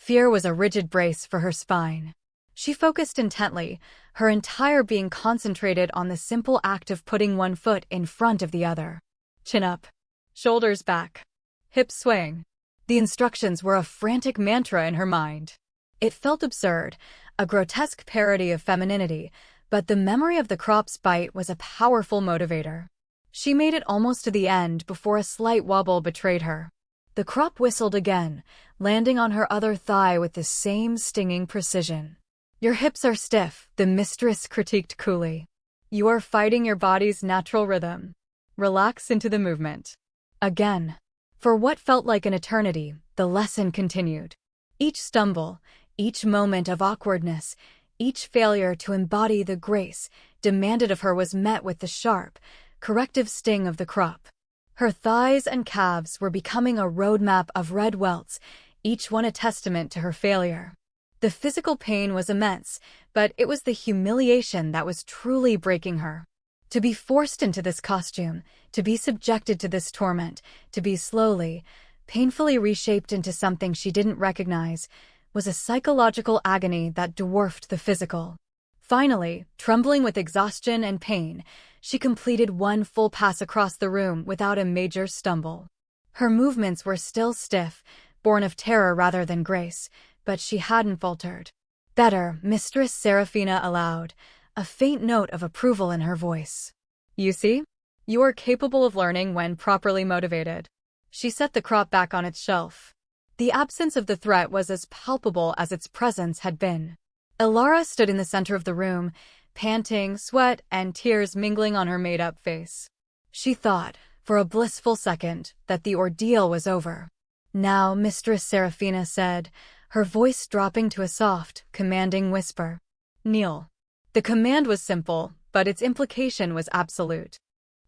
fear was a rigid brace for her spine. She focused intently, her entire being concentrated on the simple act of putting one foot in front of the other. Chin up. Shoulders back. Hips swaying. The instructions were a frantic mantra in her mind. It felt absurd, a grotesque parody of femininity, but the memory of the crop's bite was a powerful motivator. She made it almost to the end before a slight wobble betrayed her. The crop whistled again, landing on her other thigh with the same stinging precision. Your hips are stiff, the mistress critiqued coolly. You are fighting your body's natural rhythm. Relax into the movement. Again. For what felt like an eternity, the lesson continued. Each stumble, each moment of awkwardness, each failure to embody the grace demanded of her was met with the sharp, corrective sting of the crop. Her thighs and calves were becoming a roadmap of red welts, each one a testament to her failure. The physical pain was immense, but it was the humiliation that was truly breaking her. To be forced into this costume, to be subjected to this torment, to be slowly, painfully reshaped into something she didn't recognize, was a psychological agony that dwarfed the physical. Finally, trembling with exhaustion and pain, she completed one full pass across the room without a major stumble. Her movements were still stiff, born of terror rather than grace, but she hadn't faltered. Better, Mistress Seraphina allowed, a faint note of approval in her voice. You see? You are capable of learning when properly motivated. She set the crop back on its shelf. The absence of the threat was as palpable as its presence had been. Alara stood in the center of the room, panting, sweat and tears mingling on her made-up face. She thought, for a blissful second, that the ordeal was over. Now, Mistress Seraphina said, her voice dropping to a soft, commanding whisper. Kneel. The command was simple, but its implication was absolute.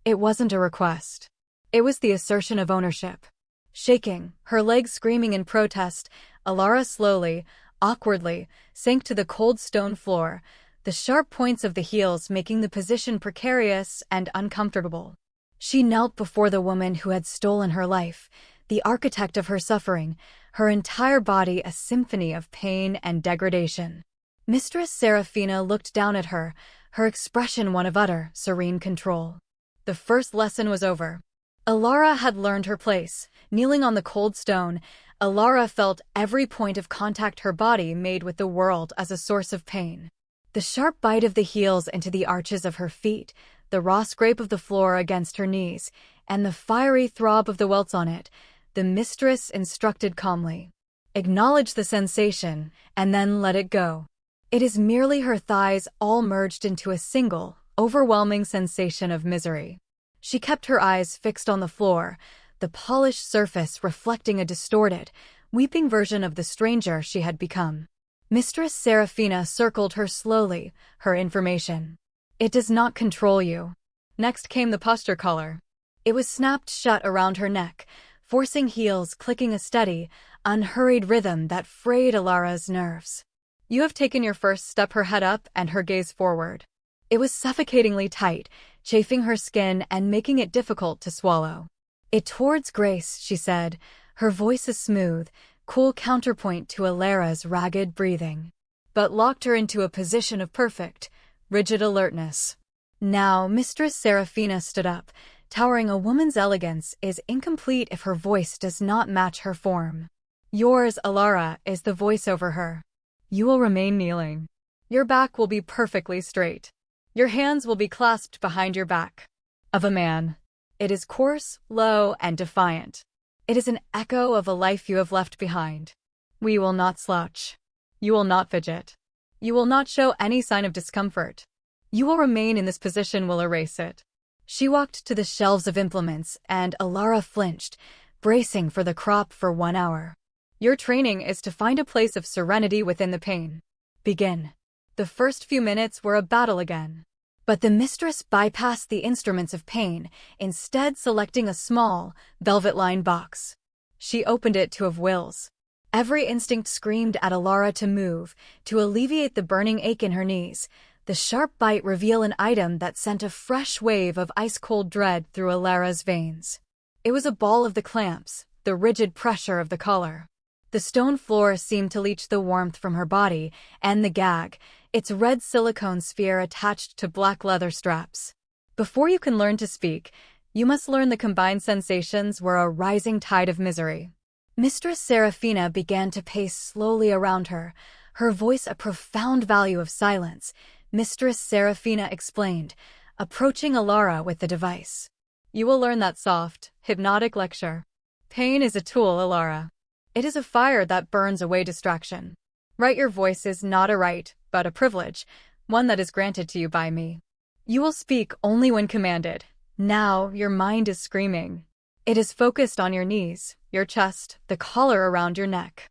It wasn't a request. It was the assertion of ownership. Shaking, her legs screaming in protest, Alara slowly, awkwardly, sank to the cold stone floor, the sharp points of the heels making the position precarious and uncomfortable. She knelt before the woman who had stolen her life, the architect of her suffering, her entire body a symphony of pain and degradation. Mistress Seraphina looked down at her, her expression one of utter, serene control. The first lesson was over. Alara had learned her place. Kneeling on the cold stone, Alara felt every point of contact her body made with the world as a source of pain. The sharp bite of the heels into the arches of her feet, the raw scrape of the floor against her knees, and the fiery throb of the welts on it, the mistress instructed calmly. Acknowledge the sensation, and then let it go. It is merely her thighs all merged into a single, overwhelming sensation of misery. She kept her eyes fixed on the floor, the polished surface reflecting a distorted, weeping version of the stranger she had become. Mistress Serafina circled her slowly, her information. It does not control you. Next came the posture collar. It was snapped shut around her neck, forcing heels clicking a steady, unhurried rhythm that frayed Alara's nerves. You have taken your first step, her head up and her gaze forward. It was suffocatingly tight, chafing her skin and making it difficult to swallow. It towards grace, she said, her voice a smooth, cool counterpoint to Alara's ragged breathing, but locked her into a position of perfect, rigid alertness. Now, Mistress Serafina stood up. Towering a woman's elegance is incomplete if her voice does not match her form. Yours, Alara, is the voice over her. You will remain kneeling. Your back will be perfectly straight. Your hands will be clasped behind your back. Of a man. It is coarse, low, and defiant. It is an echo of a life you have left behind. We will not slouch. You will not fidget. You will not show any sign of discomfort. You will remain in this position, will erase it. She walked to the shelves of implements, and Alara flinched, bracing for the crop for 1 hour. Your training is to find a place of serenity within the pain. Begin. The first few minutes were a battle again. But the mistress bypassed the instruments of pain, instead selecting a small, velvet-lined box. She opened it to of wills. Every instinct screamed at Alara to move, to alleviate the burning ache in her knees. The sharp bite revealed an item that sent a fresh wave of ice-cold dread through Alara's veins. It was a ball of the clamps, the rigid pressure of the collar. The stone floor seemed to leach the warmth from her body, and the gag, its red silicone sphere attached to black leather straps. Before you can learn to speak, you must learn the combined sensations were a rising tide of misery. Mistress Serafina began to pace slowly around her, her voice a profound value of silence. Mistress Serafina explained, approaching Alara with the device. You will learn that soft, hypnotic lecture. Pain is a tool, Alara. It is a fire that burns away distraction. Right, your voice is not a right, but a privilege, one that is granted to you by me. You will speak only when commanded. Now, your mind is screaming. It is focused on your knees, your chest, the collar around your neck.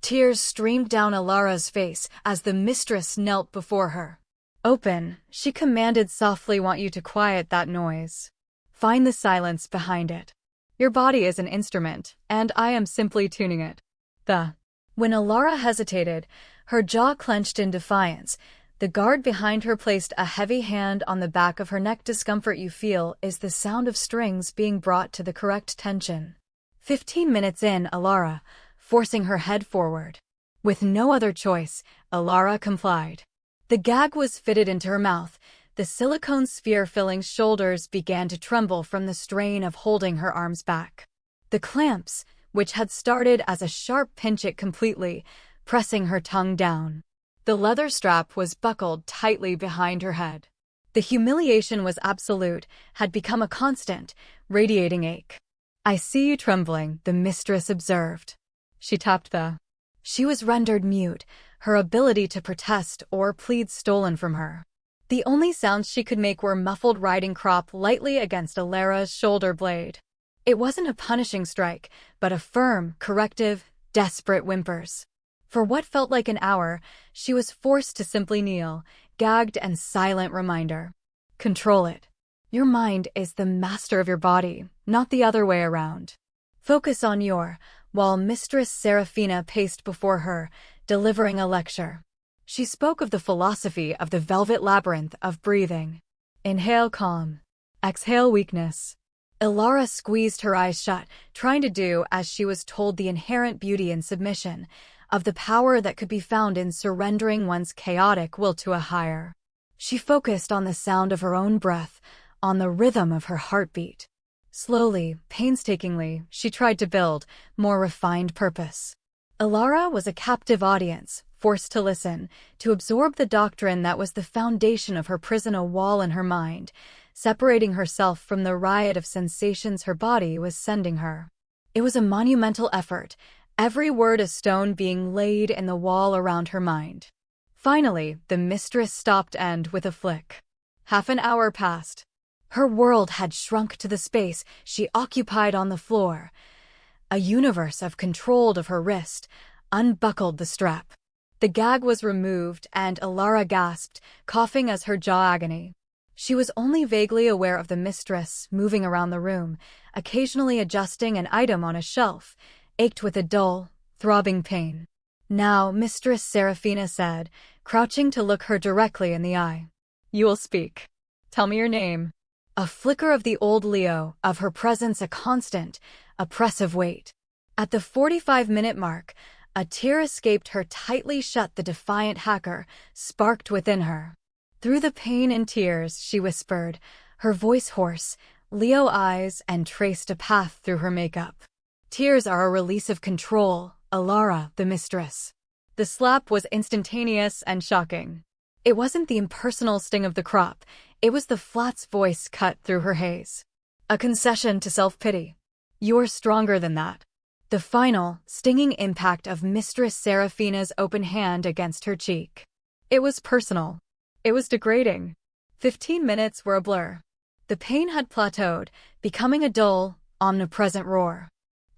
Tears streamed down Alara's face as the mistress knelt before her. Open, she commanded softly, want you to quiet that noise. Find the silence behind it. Your body is an instrument, and I am simply tuning it. When Alara hesitated, her jaw clenched in defiance, the guard behind her placed a heavy hand on the back of her neck. Discomfort you feel is the sound of strings being brought to the correct tension. 15 minutes in, Alara, forcing her head forward. With no other choice, Alara complied. The gag was fitted into her mouth. The silicone sphere filling shoulders began to tremble from the strain of holding her arms back. The clamps, which had started as a sharp pinch, it completely, pressing her tongue down. The leather strap was buckled tightly behind her head. The humiliation was absolute, had become a constant, radiating ache. I see you trembling, the mistress observed. She tapped She was rendered mute, her ability to protest or plead stolen from her. The only sounds she could make were muffled riding crop lightly against Alara's shoulder blade. It wasn't a punishing strike, but a firm, corrective, desperate whimpers. For what felt like an hour, she was forced to simply kneel, gagged and silent reminder. Control it. Your mind is the master of your body, not the other way around. Focus on while Mistress Serafina paced before her, delivering a lecture. She spoke of the philosophy of the velvet labyrinth of breathing. Inhale calm. Exhale weakness. Alara squeezed her eyes shut, trying to do as she was told, the inherent beauty in submission, of the power that could be found in surrendering one's chaotic will to a higher. She focused on the sound of her own breath, on the rhythm of her heartbeat. Slowly, painstakingly, she tried to build more refined purpose. Alara was a captive audience, forced to listen, to absorb the doctrine that was the foundation of her prison, a wall in her mind, separating herself from the riot of sensations her body was sending her. It was a monumental effort, every word a stone being laid in the wall around her mind. Finally, the mistress stopped and, with a flick. Half an hour passed. Her world had shrunk to the space she occupied on the floor. A universe of controlled of her wrist, unbuckled the strap. The gag was removed, and Alara gasped, coughing as her jaw agony. She was only vaguely aware of the mistress moving around the room, occasionally adjusting an item on a shelf, ached with a dull, throbbing pain. "Now, Mistress Seraphina said, crouching to look her directly in the eye. You will speak. Tell me your name." A flicker of the old Leo, of her presence a constant, oppressive weight. At the 45-minute mark, a tear escaped her tightly shut. The defiant hacker sparked within her. Through the pain and tears, she whispered, her voice hoarse, Leo eyes, and traced a path through her makeup. "Tears are a release of control, Alara, the mistress." The slap was instantaneous and shocking. It wasn't the impersonal sting of the crop, it was the flat's voice cut through her haze. A concession to self-pity. "You're stronger than that." The final, stinging impact of Mistress Seraphina's open hand against her cheek. It was personal. It was degrading. 15 minutes were a blur. The pain had plateaued, becoming a dull, omnipresent roar.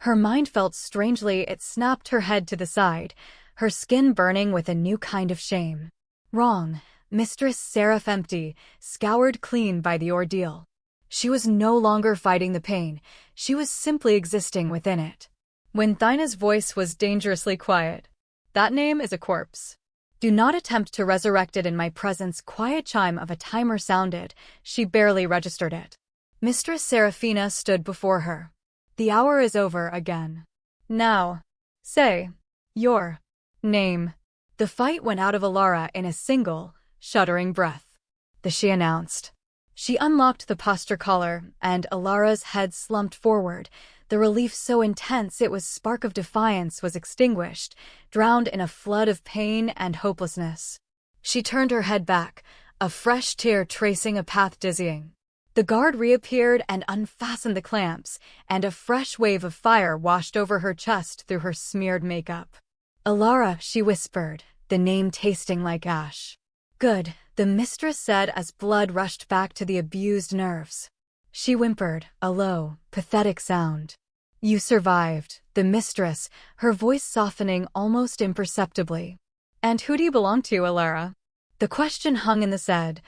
Her mind felt strangely. It snapped her head to the side, her skin burning with a new kind of shame. Wrong. Mistress Seraph empty, scoured clean by the ordeal. She was no longer fighting the pain, she was simply existing within it. When Thina's voice was dangerously quiet. "That name is a corpse. Do not attempt to resurrect it in my presence." Quiet chime of a timer sounded, she barely registered it. Mistress Seraphina stood before her. "The hour is over again. Now, say your name." The fight went out of Alara in a single, shuddering breath. She announced. She unlocked the posture collar, and Alara's head slumped forward, the relief so intense it was spark of defiance was extinguished, drowned in a flood of pain and hopelessness. She turned her head back, a fresh tear tracing a path dizzying. The guard reappeared and unfastened the clamps, and a fresh wave of fire washed over her chest through her smeared makeup. "Alara," she whispered, the name tasting like ash. "Good," the mistress said as blood rushed back to the abused nerves. She whimpered, a low, pathetic sound. "You survived," the mistress, her voice softening almost imperceptibly. "And who do you belong to, Alara?" The question hung in the said,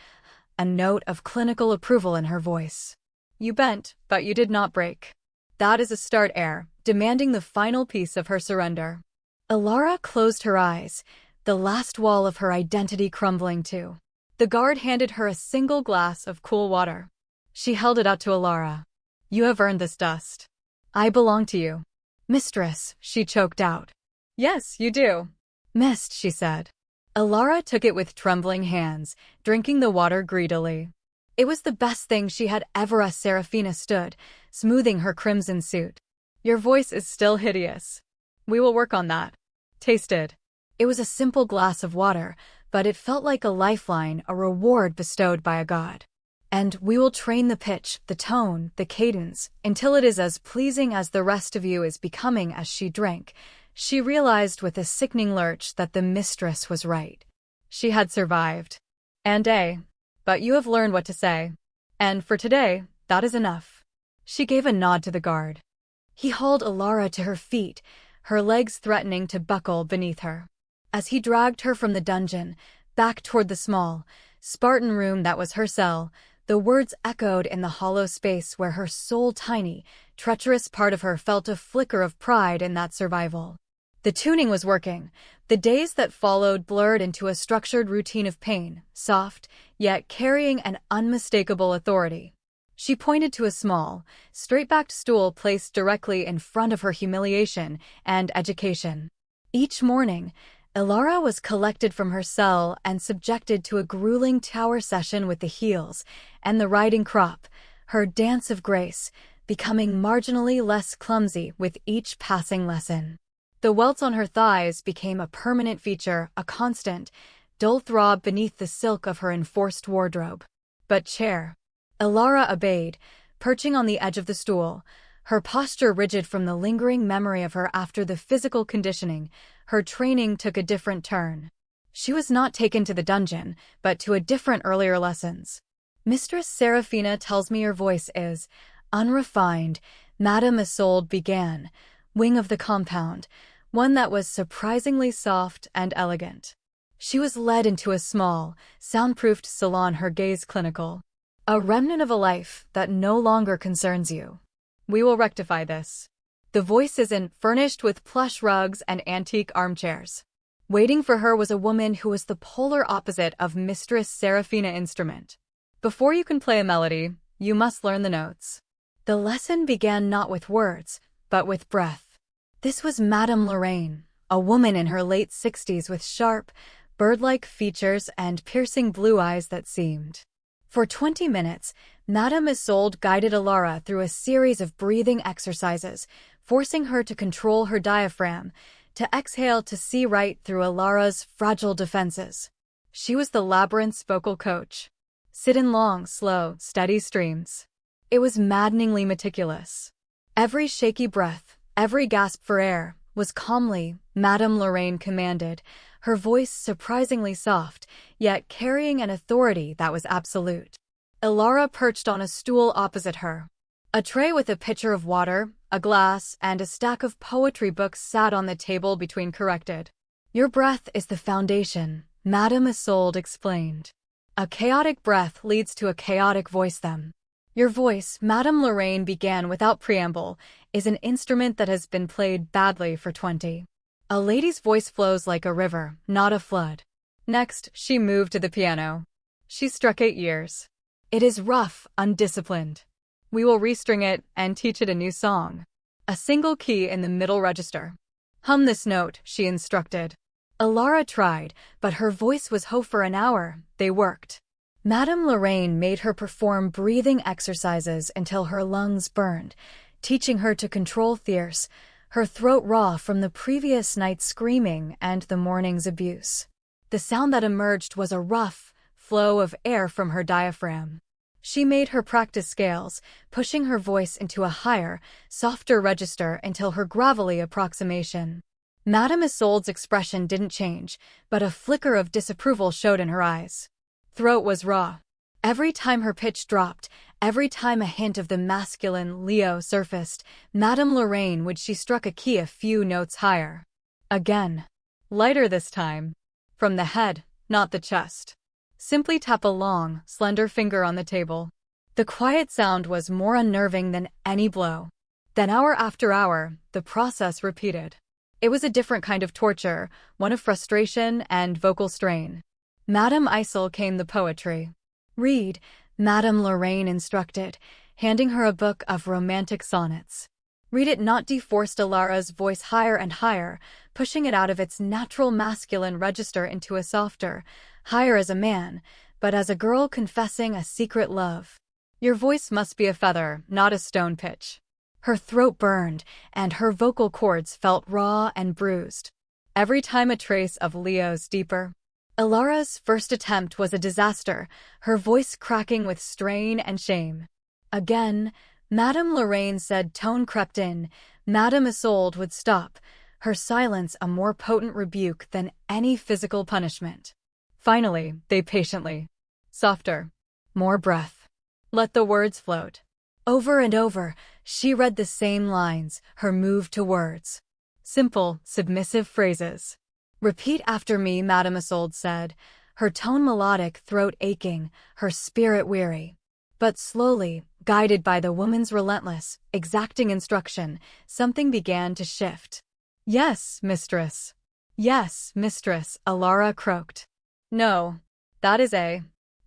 a note of clinical approval in her voice. "You bent, but you did not break. That is a start, heir," demanding the final piece of her surrender. Alara closed her eyes, the last wall of her identity crumbling too. The guard handed her a single glass of cool water. She held it out to Alara. "You have earned this dust. I belong to you." "Mistress," she choked out. "Yes, you do." "Mist," she said. Alara took it with trembling hands, drinking the water greedily. It was the best thing she had ever. As Seraphina stood, smoothing her crimson suit. "Your voice is still hideous. We will work on that." Tasted. It was a simple glass of water, but it felt like a lifeline, a reward bestowed by a god. "And we will train the pitch, the tone, the cadence, until it is as pleasing as the rest of you is becoming." As she drank, she realized with a sickening lurch that the mistress was right. She had survived. But you have learned what to say. And for today, that is enough." She gave a nod to the guard. He hauled Alara to her feet, her legs threatening to buckle beneath her. As he dragged her from the dungeon, back toward the small, Spartan room that was her cell, the words echoed in the hollow space where her soul, tiny, treacherous part of her, felt a flicker of pride in that survival. The tuning was working. The days that followed blurred into a structured routine of pain, soft, yet carrying an unmistakable authority. She pointed to a small, straight-backed stool placed directly in front of her. Humiliation and education. Each morning, Alara was collected from her cell and subjected to a grueling tower session with the heels and the riding crop, her dance of grace, becoming marginally less clumsy with each passing lesson. The welts on her thighs became a permanent feature, a constant, dull throb beneath the silk of her enforced wardrobe. But chair. Alara obeyed, perching on the edge of the stool, her posture rigid from the lingering memory of her after the physical conditioning. Her training took a different turn. She was not taken to the dungeon, but to a different earlier lessons. Mistress Serafina tells me your voice is unrefined, Madame Isolde began, wing of the compound, one that was surprisingly soft and elegant. She was led into a small, soundproofed salon, her gaze clinical. A remnant of a life that no longer concerns you. We will rectify this. The voice isn't furnished with plush rugs and antique armchairs. Waiting for her was a woman who was the polar opposite of Mistress Serafina Instrument. Before you can play a melody, you must learn the notes. The lesson began not with words, but with breath. This was Madame Lorraine, a woman in her late 60s with sharp, bird-like features and piercing blue eyes that seemed. For 20 minutes, Madame Isolde guided Alara through a series of breathing exercises, forcing her to control her diaphragm, to exhale to see right through Alara's fragile defenses. She was the labyrinth's vocal coach. Sit in long, slow, steady streams. It was maddeningly meticulous. Every shaky breath, every gasp for air, was calmly, Madame Lorraine commanded, her voice surprisingly soft, yet carrying an authority that was absolute. Alara perched on a stool opposite her. A tray with a pitcher of water, a glass, and a stack of poetry books sat on the table between corrected. Your breath is the foundation, Madame Isolde explained. A chaotic breath leads to a chaotic voice then. Your voice, Madame Lorraine began without preamble, is an instrument that has been played badly for 20. A lady's voice flows like a river, not a flood. Next, she moved to the piano. She struck 8 years. It is rough, undisciplined. We will restring it and teach it a new song. A single key in the middle register. Hum this note, she instructed. Alara tried, but her voice was ho for an hour. They worked. Madame Lorraine made her perform breathing exercises until her lungs burned, teaching her to control fierce, her throat raw from the previous night's screaming and the morning's abuse. The sound that emerged was a rough flow of air from her diaphragm. She made her practice scales, pushing her voice into a higher, softer register until her gravelly approximation. Madame Isolde's expression didn't change, but a flicker of disapproval showed in her eyes. Throat was raw. Every time her pitch dropped, every time a hint of the masculine Leo surfaced, Madame Lorraine would she struck a key a few notes higher. Again. Lighter this time. From the head, not the chest. Simply tap a long, slender finger on the table. The quiet sound was more unnerving than any blow. Then hour after hour, the process repeated. It was a different kind of torture, one of frustration and vocal strain. Madame Isolde came the poetry. Read, Madame Lorraine instructed, handing her a book of romantic sonnets. Read it, not deforced Alara's voice higher and higher, pushing it out of its natural masculine register into a softer, higher as a man, but as a girl confessing a secret love. Your voice must be a feather, not a stone pitch. Her throat burned, and her vocal cords felt raw and bruised. Every time a trace of Leo's deeper. Alara's first attempt was a disaster, her voice cracking with strain and shame. Again, Madame Lorraine said tone crept in, Madame Isolde would stop, her silence a more potent rebuke than any physical punishment. Finally, they patiently. Softer. More breath. Let the words float. Over and over, she read the same lines, her move to words. Simple, submissive phrases. Repeat after me, Madame Isolde said, her tone melodic, throat aching, her spirit weary. But slowly, guided by the woman's relentless, exacting instruction, something began to shift. Yes, mistress. Yes, mistress, Alara croaked. No, that is a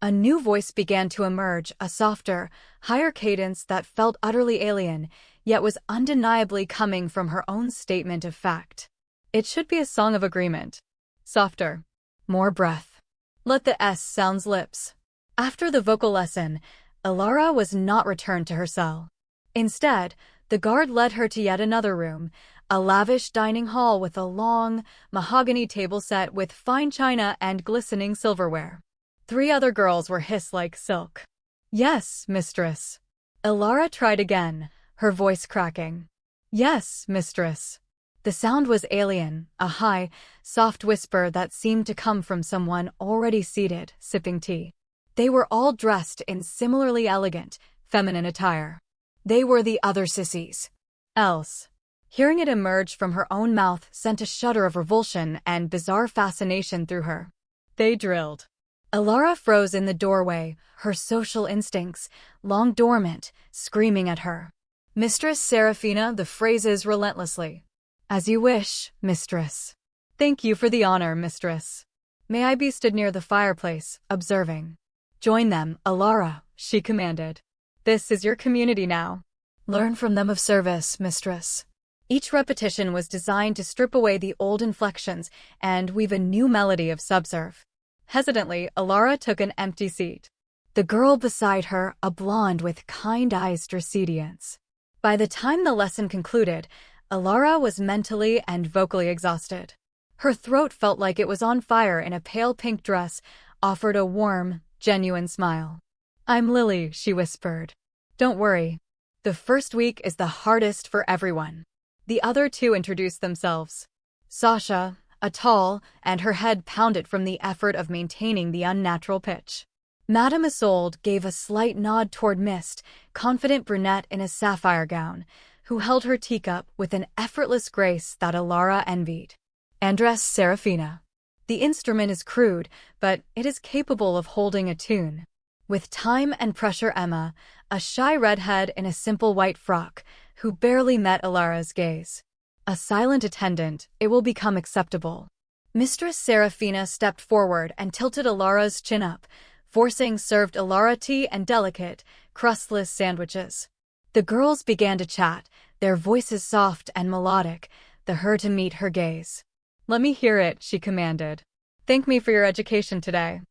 new voice began to emerge, a softer, higher cadence that felt utterly alien, yet was undeniably coming from her own statement of fact. It should be a song of agreement. Softer. More breath. Let the S sounds lips. After the vocal lesson, Alara was not returned to her cell. Instead, the guard led her to yet another room, a lavish dining hall with a long, mahogany table set with fine china and glistening silverware. 3 other girls were hissed like silk. Yes, mistress. Alara tried again, her voice cracking. Yes, mistress. The sound was alien, a high, soft whisper that seemed to come from someone already seated, sipping tea. They were all dressed in similarly elegant, feminine attire. They were the other sissies. Else. Hearing it emerge from her own mouth sent a shudder of revulsion and bizarre fascination through her. They drilled. Alara froze in the doorway, her social instincts, long dormant, screaming at her. Mistress Serafina, the phrases relentlessly. As you wish, mistress. Thank you for the honor, mistress. May I be stood near the fireplace, observing. Join them, Alara, she commanded. This is your community now. Learn from them of service, mistress. Each repetition was designed to strip away the old inflections and weave a new melody of subserve. Hesitantly, Alara took an empty seat. The girl beside her, a blonde with kind eyes, radiance. By the time the lesson concluded, Alara was mentally and vocally exhausted. Her throat felt like it was on fire and a pale pink dress offered a warm, genuine smile. I'm Lily, she whispered. Don't worry. The first week is the hardest for everyone. The other 2 introduced themselves. Sasha, a tall, and her head pounded from the effort of maintaining the unnatural pitch. Madame Isolde gave a slight nod toward Mist, confident brunette in a sapphire gown, who held her teacup with an effortless grace that Alara envied. Andress Serafina. The instrument is crude, but it is capable of holding a tune. With time and pressure, Emma, a shy redhead in a simple white frock, who barely met Alara's gaze. A silent attendant, it will become acceptable. Mistress Serafina stepped forward and tilted Alara's chin up, forcing served Alara tea and delicate, crustless sandwiches. The girls began to chat, their voices soft and melodic, her to meet her gaze. Let me hear it, she commanded. Thank me for your education today.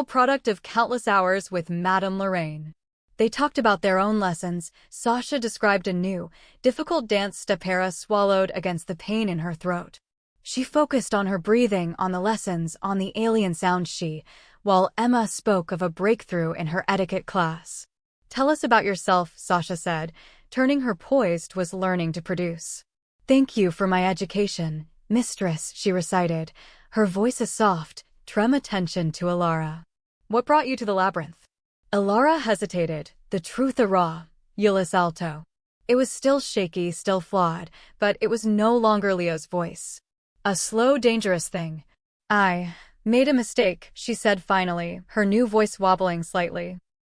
Product of countless hours with Madame Lorraine. They talked about their own lessons. Sasha described a new, difficult dance step Hera swallowed against the pain in her throat. She focused on her breathing, on the lessons, on the alien sounds while Emma spoke of a breakthrough in her etiquette class. Tell us about yourself, Sasha said, turning her poised was learning to produce. Thank you for my education, mistress, she recited, her voice a soft, trem attention to Alara. What brought you to the labyrinth? Alara hesitated, the truth a raw, Ulysses alto. It was still shaky, still flawed, but it was no longer Leo's voice. A slow, dangerous thing. I made a mistake, she said finally, her new voice wobbling slightly.